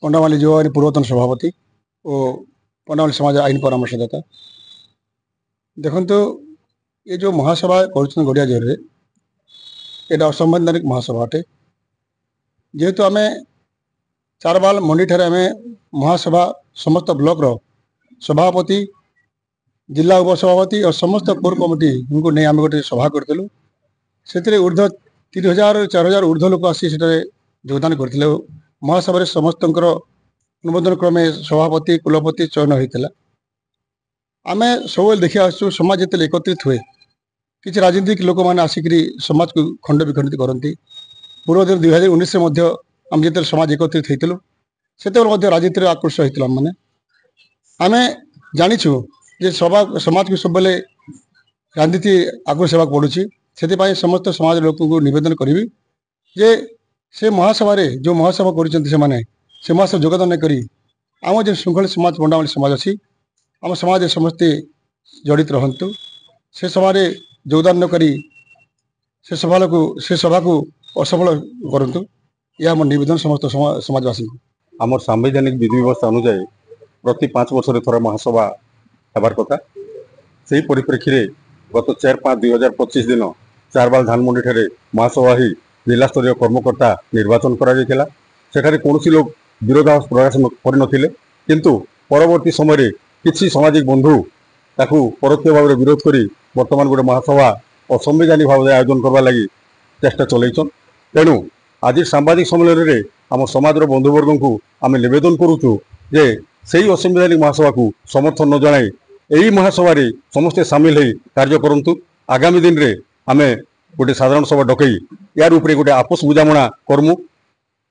पंडामाली जो पूर्वतन सभापति और पंडामाली समाज आईन परामर्शदाता देखो ये जो महासभा कर गड़िया जोर ये असंवैधानिक महासभा अटे जेहेतु आम चारबाल मंडी ठारे आम महासभा समस्त ब्लॉक रो सभापति जिला उपसभापति और समस्त कोर कमिटी को नहीं आम गोटे सभा करूँ से ऊर्ध 3000 4000 ऊर्ध लोक आसी योगदान करते महासभा समस्त अनुमोदन क्रमे सभापति कुलपति चयन होता आम सब देखा आसु समाज जिते एकत्रित हुए किसी राजनीतिक लोक मैंने आसिक समाज को खंड विखंडित करती पूर्व दिन 2019 आम जिते समाज एकत्रित होते से राजनीति आकृष्ट होता मैंने आम जाचु जे सभा समाज को सब राजनीति आकृष्ट होगा पड़ुची से समस्त समाज लोक को निवेदन करी जे से महासभा जो महासभा कर महासभा जोगदान करी आम जो श्रृंखला समाज पंडामाली समाज अच्छी आम समाज समस्ते जड़ित रहतु से सभा योगदान न करी से सभा को असफल करतु यह मोर निवेदन समस्त समाजवासी आम संवैधानिक विधि व्यवस्था अनुजाई प्रति 5 वर्ष थोड़ा महासभा होबार कथा से परिप्रेक्षी में गत 4/5/2025 दिन चारबाल धानमंडी ठारे महासभा ही जिला स्तरीय कर्मकर्ता निर्वाचन कर कौन लोग विरोधाभास प्रकाश कर किंतु परवर्ती समय किसी सामाजिक बंधु ताकू परोक्ष भाव में विरोध करी वर्तमान गोटे महासभा असंवैधानिक भाव आयोजन करने लगी चेष्टा चलैछन तेणु आज सांबादिक सम्मेलन में आम समाज बंधुवर्ग को आम नवेदन करुचु जे से असंवैधानिक महासभा को समर्थन न जनाई यही महासभा समस्ते सामिल हो कार्य करंतु आगामी दिन में आम गोटे साधारण सभा डकई यार उपरे गोटे आपस बुझामणा करमु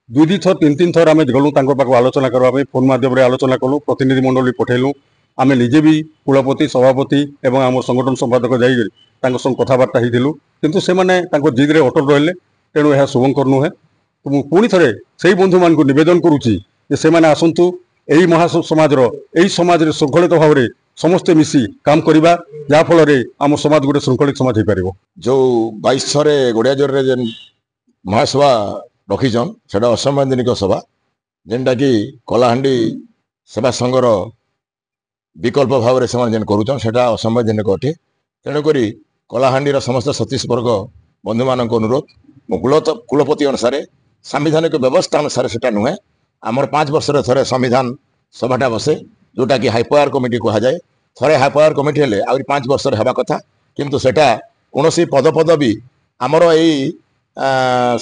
2 थर 3 थर आम गलु पाक आलोचना करने फोन मध्यम आलोचना कलु प्रतिनिधि मंडल पठेलु आम निजे भी कुलपति सभापति एवं आम संगठन संपादक जाकर कथबार्ता होलु किंतु से माने जिद्रे अटल रही तेणु यह शुभंकर नुहे तो मुझे पुणी थे से बंधु मान को नवेदन करुच्ची से मैंने आसतु यही महासमाज यही समाज श्रृंखलित भाव में समस्ते मिसी काम करवा जहाँफल आम समाज गोटे श्रृंखलित समाज हो पार जो 22 गोड़िया जोर जेन महासभा रखीचन से असंवैधानिक सभा जेनटा कि कलाहांडी सेवा संघर विकल्प भाव से जेन करुचन से असंवैधानिक अटे तेणुक कलाहांडी समस्त 36 वर्ग बंधु मान अनुरोध कुलपति अनुसार संविधानिक व्यवस्था अनुसार से नुहे आमर 5 वर्ष थे संविधान सभाटा बसे जोटा कि हाइपावर कमिटी कहुए थे हाइपावर कमिटी हेले आ 5 वर्ष हवा कथा किंतु सेटा कौन पद भी आमर यही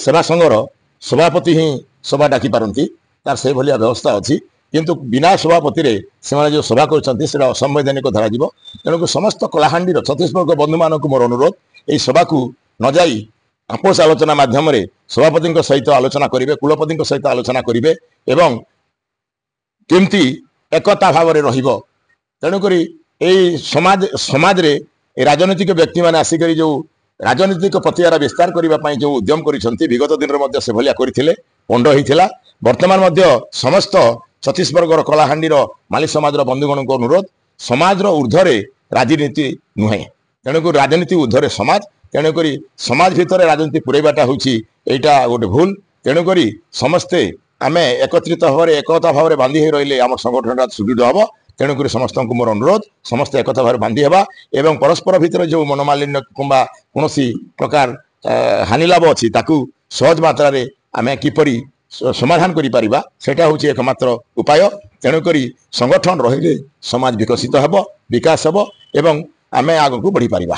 सेवा संघर सभापति ही सभा डाकी पारती तार से भलिया व्यवस्था अच्छी किंतु बिना सभापति रे से जो सभा कर असंवैधानिक धराज तेणुक समस्त कलाहांडी 36 वर्ग बंधु मान मोर अनुरोध यही सभा को न जाई आपस आलोचना माध्यम सभापति सहित आलोचना करेंगे कुलपति सहित आलोचना करेंगे एवं केमती एकता भाव में तेणुक समाज समाज रे राजनीतिक व्यक्ति मैंने आसिक जो राजनीतिक प्रतिहार विस्तार करने जो उद्यम कर विगत दिन में से भाया करते पंड होता बर्तमान समस्त 36 वर्गर कलाहांडी माली समाज बंधुगण को अनुरोध समाज ऊर्ध्वे राजनीति नुहे तेणुक राजनीति ऊर्ध्वे समाज तेणुक समाज भितर राजनीति पुरैबाटा होटा गोटे भूल तेणुक समस्ते आम एकत्रित भाव एकता भाव में बांधि रही आम संगठन सुदृढ़ हम तेणुक समस्त मोर अनुरोध समस्त एकता भाव बांधि हेबा एवं परस्पर भितर जो मनोमालिन्य किंबा कौन प्रकार हानिलाभ अच्छी सहज मात्रा आम किपरि समाधान करिपारिबा सेटा होची एकमात्र उपाय तेणुक संगठन रहिले समाज विकसित हेबो विकास हेबो एवं आम आगु बढ़ी पारिबा।